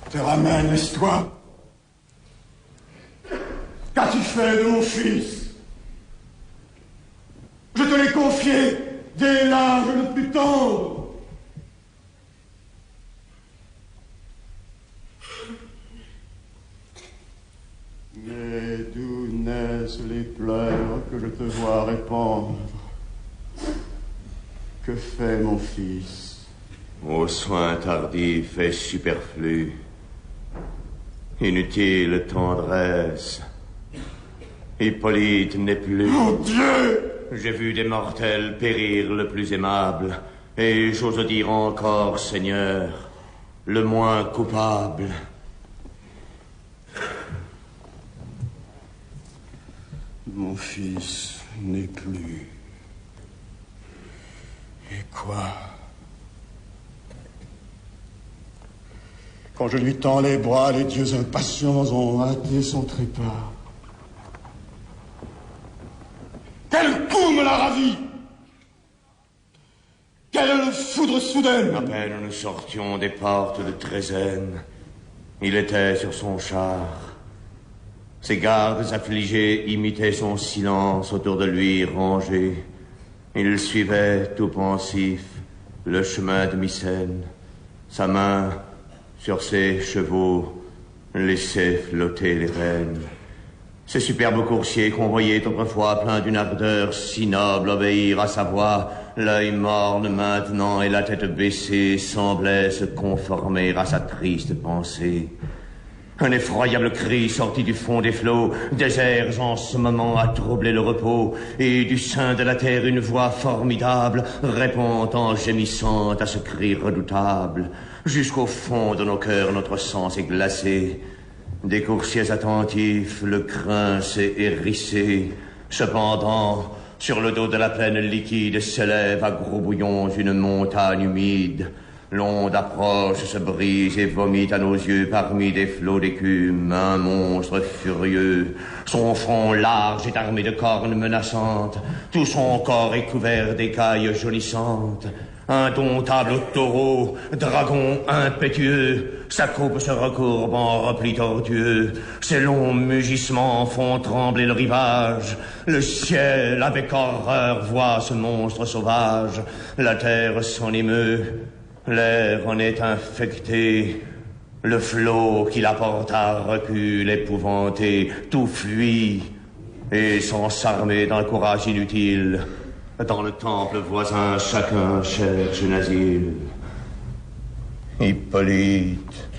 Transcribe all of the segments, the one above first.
te ramène l'histoire. Qu'as-tu fait de mon fils? Je te l'ai confié dès l'âge le plus tendre. Mais d'où naissent les pleurs que je te vois répandre? Que fait mon fils? Aux soins tardifs et superflus, inutile tendresse. Hippolyte n'est plus. Mon Dieu! J'ai vu des mortels périr le plus aimable, et j'ose dire encore, Seigneur, le moins coupable. Mon fils n'est plus. Et quoi? Quand je lui tends les bras, les dieux impatients ont hâté son trépas. Quel coup me l'a ravi! Quelle foudre soudaine! À peine nous sortions des portes de Trézène, il était sur son char. Ses gardes affligés imitaient son silence autour de lui rangés. Il suivait, tout pensif, le chemin de Mycène. Sa main, sur ses chevaux, laissait flotter les rênes. Ces superbes coursiers qu'on voyait autrefois pleins d'une ardeur si noble obéir à sa voix, l'œil morne maintenant et la tête baissée semblaient se conformer à sa triste pensée. Un effroyable cri sorti du fond des flots, déserts en ce moment à troubler le repos, et du sein de la terre une voix formidable répond en gémissant à ce cri redoutable. Jusqu'au fond de nos cœurs notre sang s'est glacé. Des coursiers attentifs, le crin s'est hérissé. Cependant, sur le dos de la plaine liquide s'élève à gros bouillons une montagne humide. L'onde approche, se brise et vomit à nos yeux parmi des flots d'écume un monstre furieux. Son front large est armé de cornes menaçantes. Tout son corps est couvert d'écailles jaunissantes. Indomptable taureau, dragon impétueux, sa croupe se recourbe en repli tortueux. Ses longs mugissements font trembler le rivage. Le ciel, avec horreur, voit ce monstre sauvage. La terre s'en émeut, l'air en est infecté. Le flot qui l'apporta recule épouvanté. Tout fuit, et sans s'armer d'un courage inutile, dans le temple voisin, chacun cherche un asile. Hippolyte,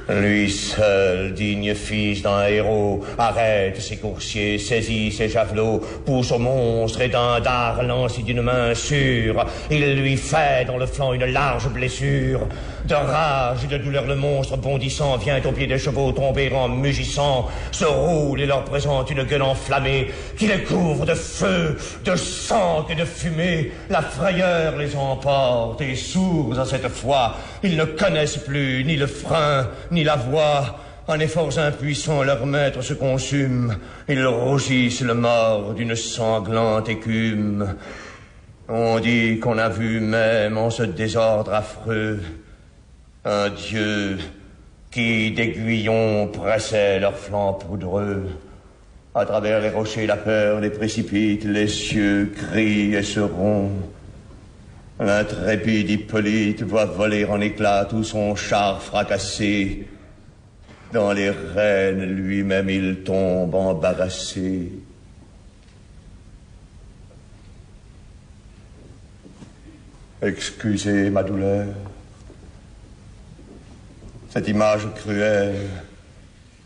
lui seul, digne fils d'un héros, arrête ses coursiers, saisit ses javelots, pousse au monstre et d'un dard lancé d'une main sûre, il lui fait dans le flanc une large blessure. De rage et de douleur, le monstre bondissant vient au pied des chevaux tomber en mugissant, se roule et leur présente une gueule enflammée qui les couvre de feu, de sang et de fumée. La frayeur les emporte et sourds à cette fois, ils ne connaissent plus ni le frein ni la voix. En efforts impuissants, leur maître se consume. Ils rougissent le mort d'une sanglante écume. On dit qu'on a vu même en ce désordre affreux un dieu qui d'aiguillons pressait leurs flancs poudreux. À travers les rochers, la peur les précipite, les cieux crient et se rompt. L'intrépide Hippolyte voit voler en éclats tout son char fracassé. Dans les rênes, lui-même, il tombe embarrassé. Excusez ma douleur. Cette image cruelle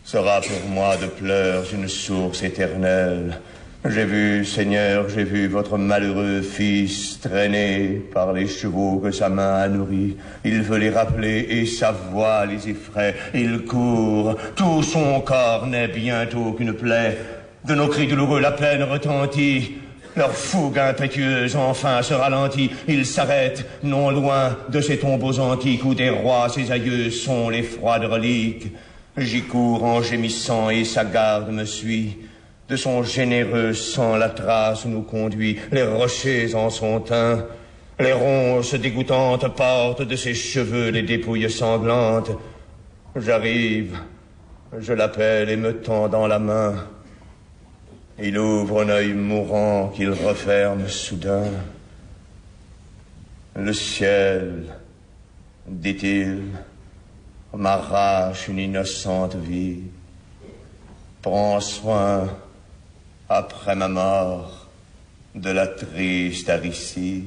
sera pour moi de pleurs une source éternelle. J'ai vu, Seigneur, j'ai vu votre malheureux fils traîné par les chevaux que sa main a nourris. Il veut les rappeler et sa voix les effraie. Il court, tout son corps n'est bientôt qu'une plaie. De nos cris douloureux, la plaine retentit. Leur fougue impétueuse enfin se ralentit. Ils s'arrêtent, non loin de ces tombeaux antiques où des rois, ses aïeux, sont les froides reliques. J'y cours en gémissant et sa garde me suit. De son généreux sang la trace nous conduit. Les rochers en sont teints. Les ronces dégoûtantes portent de ses cheveux les dépouilles sanglantes. J'arrive, je l'appelle et me tendant la main. Il ouvre un œil mourant qu'il referme soudain. Le ciel, dit-il, m'arrache une innocente vie. Prends soin, après ma mort, de la triste Aricie.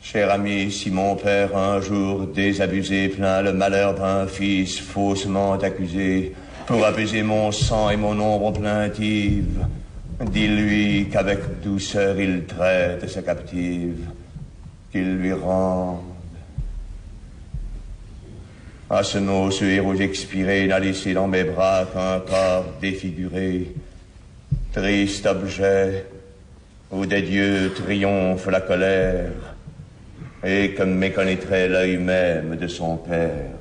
Cher ami, si mon père un jour désabusé plaint le malheur d'un fils faussement accusé, pour apaiser mon sang et mon ombre plaintive, dis-lui qu'avec douceur il traite sa captive, qu'il lui rende. À ce mot, ce héros expiré n'a laissé dans mes bras qu'un corps défiguré, triste objet où des dieux triomphent la colère et que méconnaîtrait l'œil même de son père.